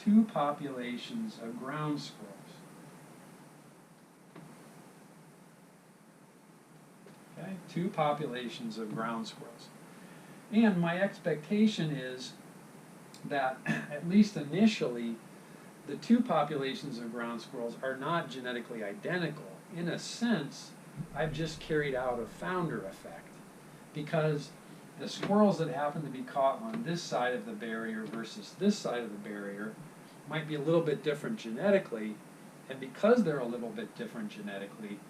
two populations of ground squirrels. Okay, two populations of ground squirrels. And my expectation is that, at least initially, the two populations of ground squirrels are not genetically identical. In a sense, I've just carried out a founder effect, because the squirrels that happen to be caught on this side of the barrier versus this side of the barrier might be a little bit different genetically, and because they're a little bit different genetically,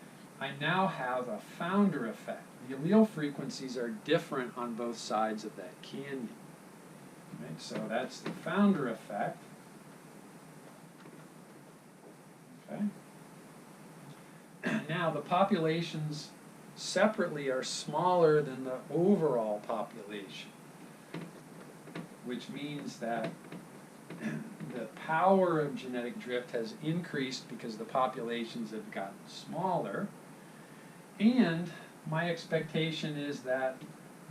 I now have a founder effect. The allele frequencies are different on both sides of that canyon. Right? So that's the founder effect. Okay. Now the populations separately are smaller than the overall population, which means that the power of genetic drift has increased because the populations have gotten smaller. And my expectation is that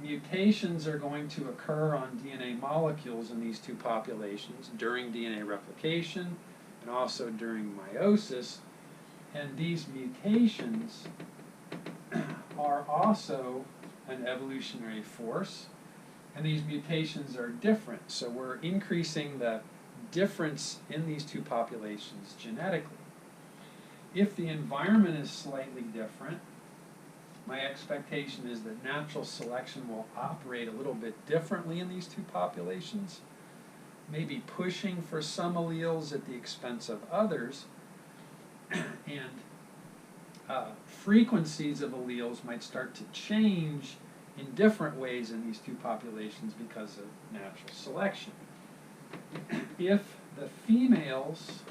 mutations are going to occur on DNA molecules in these two populations during DNA replication and also during meiosis. And these mutations are also an evolutionary force, and these mutations are different. So we're increasing the difference in these two populations genetically. If the environment is slightly different, my expectation is that natural selection will operate a little bit differently in these two populations, maybe pushing for some alleles at the expense of others, and frequencies of alleles might start to change in different ways in these two populations because of natural selection. If the females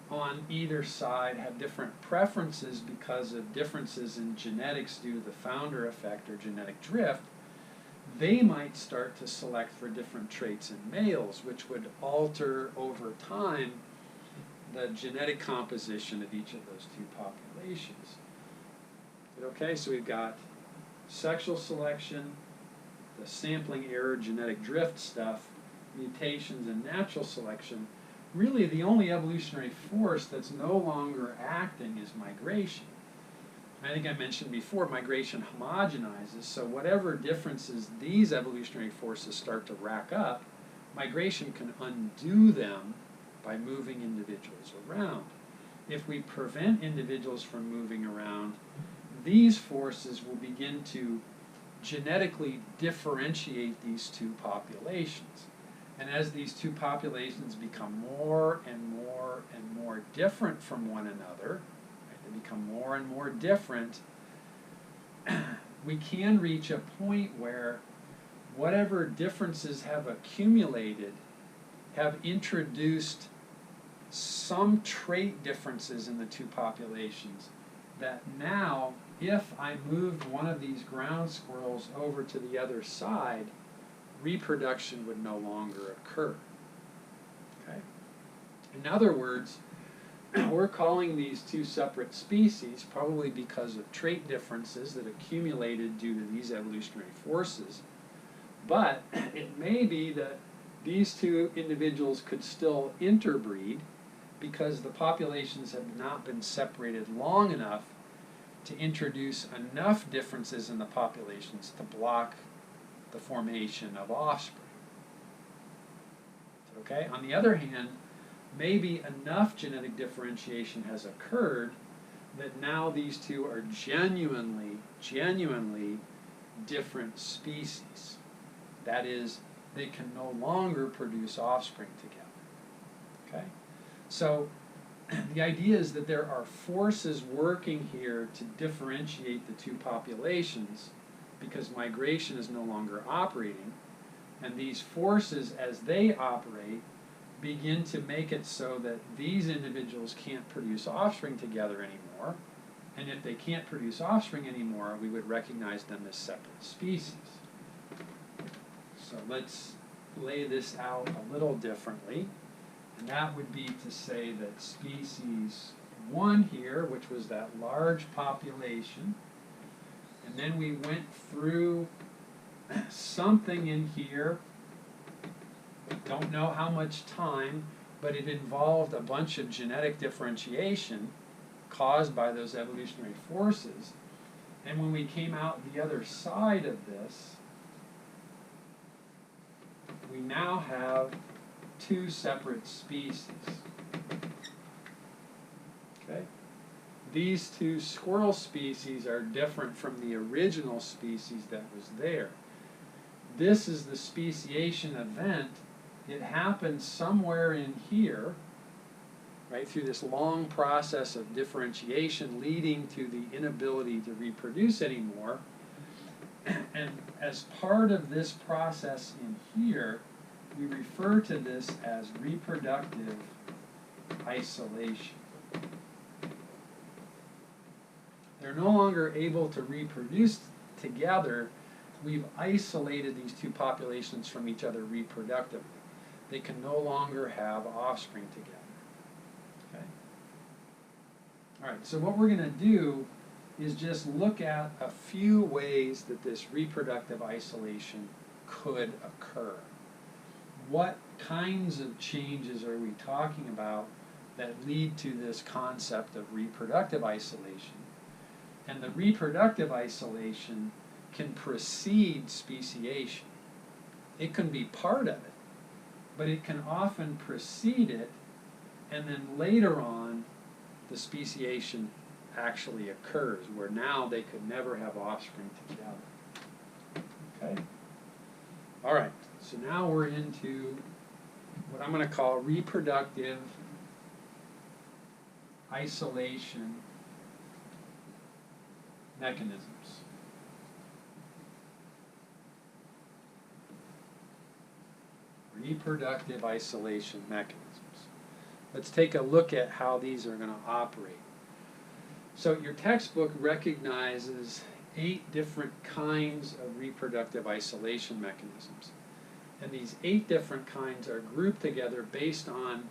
on either side have different preferences because of differences in genetics due to the founder effect or genetic drift, they might start to select for different traits in males, which would alter over time the genetic composition of each of those two populations. Okay, so we've got sexual selection, the sampling error, genetic drift stuff, mutations, and natural selection. Really, the only evolutionary force that's no longer acting is migration. I think I mentioned before, migration homogenizes, so whatever differences these evolutionary forces start to rack up, migration can undo them by moving individuals around. If we prevent individuals from moving around, these forces will begin to genetically differentiate these two populations. And as these two populations become more and more and more different from one another, right, they become more and more different, we can reach a point where whatever differences have accumulated have introduced some trait differences in the two populations that now, if I moved one of these ground squirrels over to the other side, reproduction would no longer occur. Okay? In other words, we're calling these two separate species, probably because of trait differences that accumulated due to these evolutionary forces, but it may be that these two individuals could still interbreed because the populations have not been separated long enough to introduce enough differences in the populations to block the formation of offspring. Okay? On the other hand, maybe enough genetic differentiation has occurred that now these two are genuinely different species. That is, they can no longer produce offspring together. Okay? So the idea is that there are forces working here to differentiate the two populations because migration is no longer operating, and these forces, as they operate, begin to make it so that these individuals can't produce offspring together anymore, and if they can't produce offspring anymore, we would recognize them as separate species. So let's lay this out a little differently, and that would be to say that species 1 here, which was that large population, and then we went through something in here, don't know how much time, but it involved a bunch of genetic differentiation caused by those evolutionary forces. And when we came out the other side of this, we now have two separate species. Okay? These two squirrel species are different from the original species that was there. This is the speciation event. It happens somewhere in here, right, through this long process of differentiation leading to the inability to reproduce anymore. And as part of this process in here, we refer to this as reproductive isolation. They're no longer able to reproduce together. We've isolated these two populations from each other reproductively. They can no longer have offspring together. Okay? All right, so what we're going to do is just look at a few ways that this reproductive isolation could occur. What kinds of changes are we talking about that lead to this concept of reproductive isolation? And the reproductive isolation can precede speciation. It can be part of it, but it can often precede it, and then later on, the speciation actually occurs, where now they could never have offspring together. Okay? All right, so now we're into what I'm going to call reproductive isolation mechanisms. Reproductive isolation mechanisms. Let's take a look at how these are going to operate. So your textbook recognizes 8 different kinds of reproductive isolation mechanisms. And these 8 different kinds are grouped together based on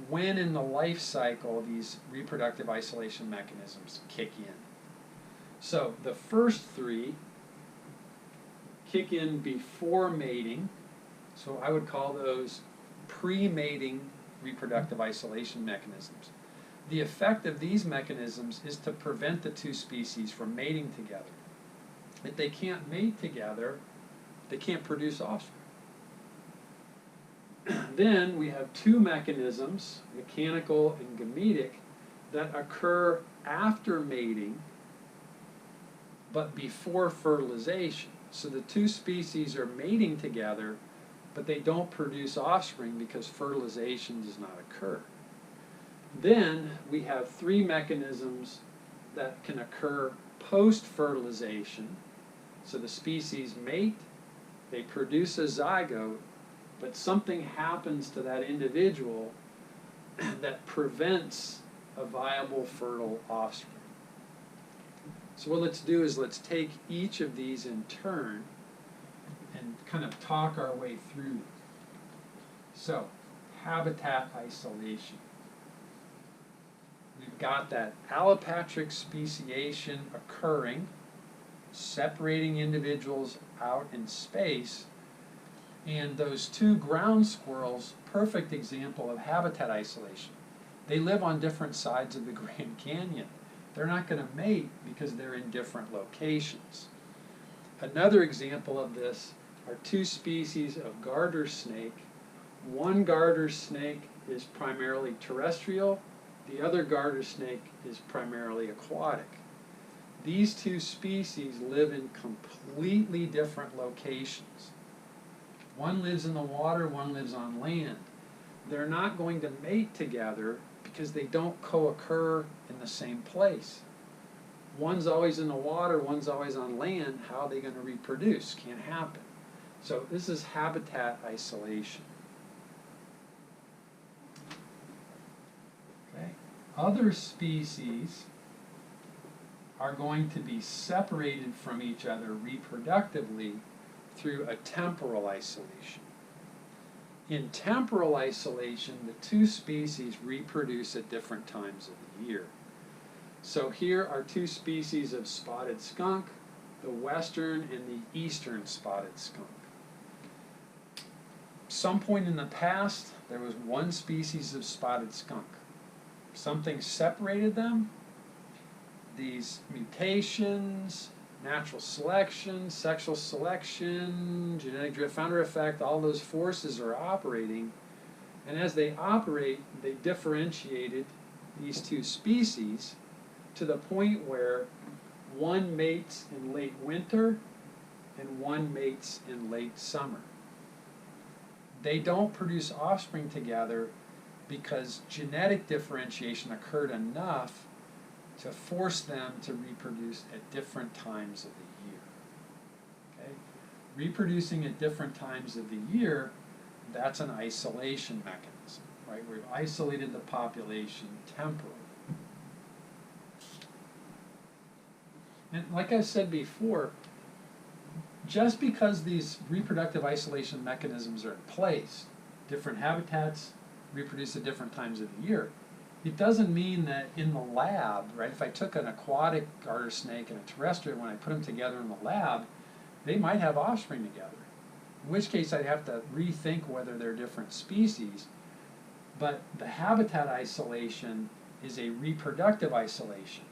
when in the life cycle these reproductive isolation mechanisms kick in. So the first 3 kick in before mating. So I would call those pre-mating reproductive isolation mechanisms. The effect of these mechanisms is to prevent the two species from mating together. If they can't mate together, they can't produce offspring. Then we have 2 mechanisms, mechanical and gametic, that occur after mating but before fertilization. So the two species are mating together, but they don't produce offspring because fertilization does not occur. Then we have 3 mechanisms that can occur post-fertilization. So the species mate, they produce a zygote, but something happens to that individual that prevents a viable fertile offspring. So what let's do is let's take each of these in turn and kind of talk our way through them. So, habitat isolation. We've got that allopatric speciation occurring, separating individuals out in space, and those 2 ground squirrels, perfect example of habitat isolation. They live on different sides of the Grand Canyon. They're not going to mate because they're in different locations. Another example of this are 2 species of garter snake. One garter snake is primarily terrestrial, the other garter snake is primarily aquatic. These 2 species live in completely different locations. One lives in the water, one lives on land. They're not going to mate together because they don't co-occur in the same place. One's always in the water, one's always on land. How are they going to reproduce? Can't happen. So this is habitat isolation. Okay. Other species are going to be separated from each other reproductively through a temporal isolation. In temporal isolation, the 2 species reproduce at different times of the year. So here are 2 species of spotted skunk, the western and the eastern spotted skunk. some point in the past, there was one species of spotted skunk. Something separated them. These mutations, natural selection, sexual selection, genetic drift, founder effect, all those forces are operating. And as they operate, they differentiated these two species to the point where one mates in late winter and one mates in late summer. They don't produce offspring together because genetic differentiation occurred enough to force them to reproduce at different times of the year. Okay? Reproducing at different times of the year, that's an isolation mechanism, right? We've isolated the population temporally. And like I said before, just because these reproductive isolation mechanisms are in place, different habitats reproduce at different times of the year, it doesn't mean that in the lab, right, if I took an aquatic garter snake and a terrestrial, when I put them together in the lab, they might have offspring together. In which case I'd have to rethink whether they're different species. But the habitat isolation is a reproductive isolation.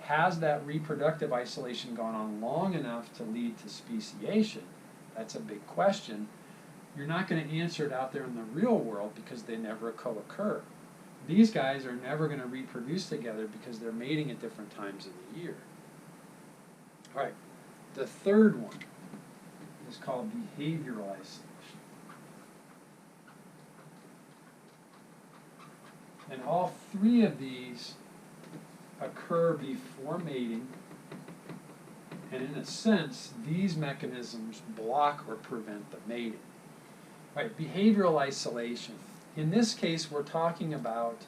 Has that reproductive isolation gone on long enough to lead to speciation? That's a big question. You're not going to answer it out there in the real world because they never co-occur. These guys are never going to reproduce together because they're mating at different times of the year. All right, the third one is called behavioral isolation. And all three of these occur before mating, and in a sense, these mechanisms block or prevent the mating. All right, behavioral isolation. In this case, we're talking about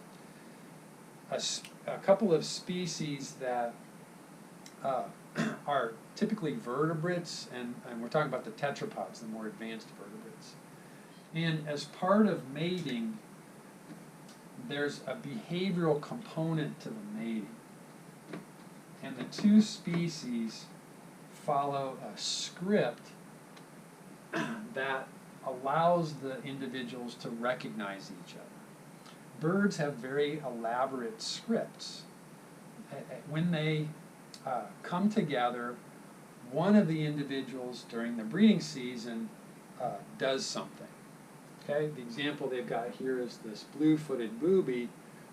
a couple of species that are typically vertebrates, and we're talking about the tetrapods, the more advanced vertebrates. And as part of mating, there's a behavioral component to the mating. And the two species follow a script that allows the individuals to recognize each other. Birds have very elaborate scripts. When they come together, one of the individuals during the breeding season does something. Okay, the example they've got here is this blue-footed booby.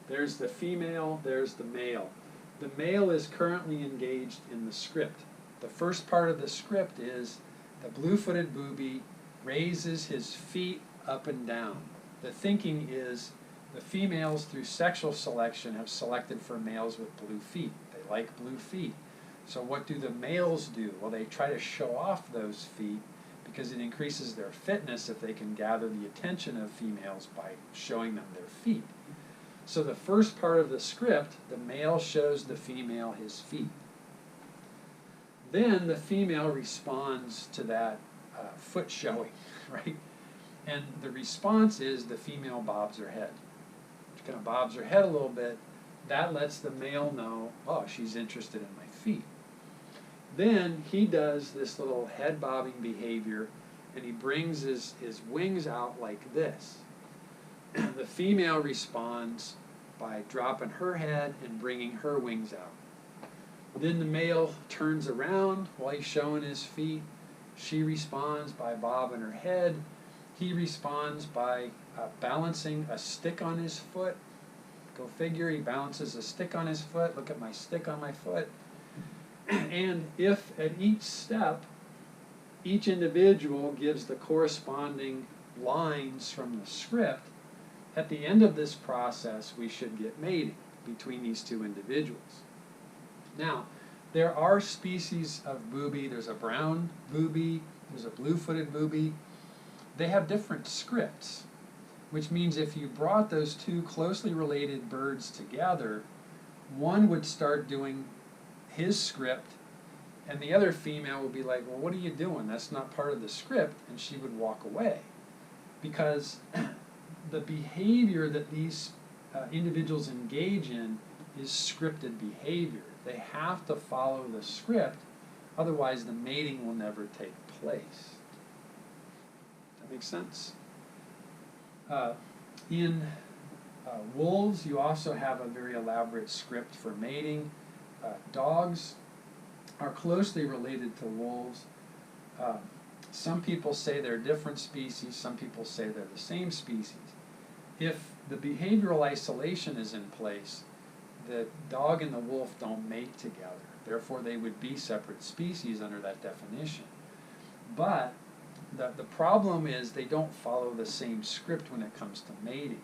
There's the female, there's the male. The male is currently engaged in the script. The first part of the script is the blue-footed booby raises his feet up and down. The thinking is the females, through sexual selection, have selected for males with blue feet. They like blue feet. So what do the males do? Well, they try to show off those feet because it increases their fitness if they can gather the attention of females by showing them their feet. So the first part of the script, the male shows the female his feet. Then the female responds to that foot showing, right? And the response is the female bobs her head. She kind of bobs her head a little bit. That lets the male know, oh, she's interested in my feet. Then he does this little head bobbing behavior, and he brings his wings out like this. The female responds by dropping her head and bringing her wings out. Then the male turns around while he's showing his feet. She responds by bobbing her head. He responds by balancing a stick on his foot. Go figure, he balances a stick on his foot. Look at my stick on my foot. And if at each step, each individual gives the corresponding lines from the script, at the end of this process, we should get mating between these two individuals. Now, there are species of booby. There's a brown booby, there's a blue-footed booby. They have different scripts, which means if you brought those two closely related birds together, one would start doing his script, and the other female would be like, well, what are you doing? That's not part of the script, and she would walk away. Because the behavior that these individuals engage in is scripted behavior. They have to follow the script, otherwise the mating will never take place. That makes sense? In wolves, you also have a very elaborate script for mating. Dogs are closely related to wolves. Some people say they're different species, some people say they're the same species. If the behavioral isolation is in place, the dog and the wolf don't mate together. Therefore, they would be separate species under that definition. But the problem is they don't follow the same script when it comes to mating.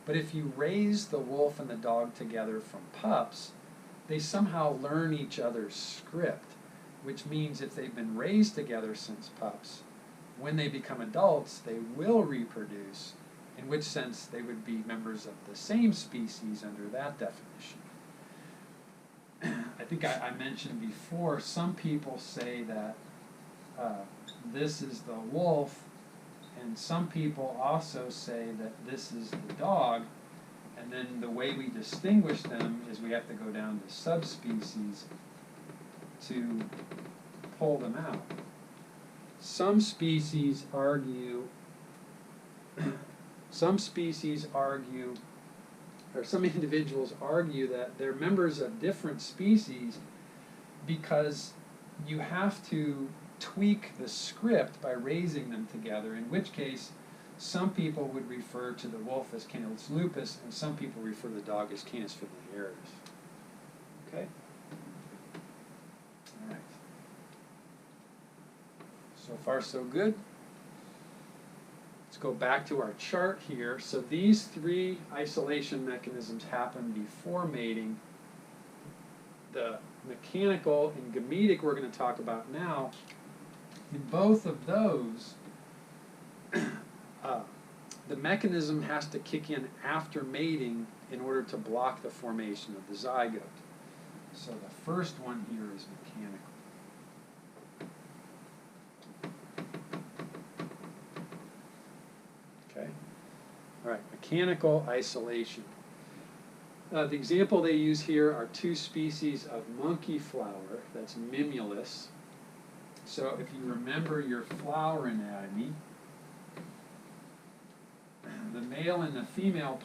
But if you raise the wolf and the dog together from pups, they somehow learn each other's script, which means if they've been raised together since pups, when they become adults, they will reproduce, in which sense they would be members of the same species under that definition. I think I mentioned before, some people say that this is the wolf, and some people also say that this is the dog, and then the way we distinguish them is we have to go down to subspecies to pull them out. Some species argue, or some individuals argue that they're members of different species because you have to tweak the script by raising them together, in which case some people would refer to the wolf as Canis lupus and some people refer to the dog as Canis familiaris. Okay? All right. So far so good. Let's go back to our chart here. So these three isolation mechanisms happen before mating. The mechanical and gametic we're going to talk about now. In both of those, the mechanism has to kick in after mating in order to block the formation of the zygote. So the first one here is mechanical. Okay? All right, mechanical isolation. The example they use here are two species of monkey flower, that's Mimulus. So if you remember your flower anatomy, the male and the female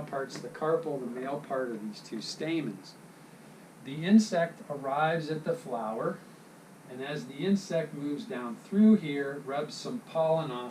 part's the carpel, the male part are these two stamens. The insect arrives at the flower, and as the insect moves down through here, rubs some pollen off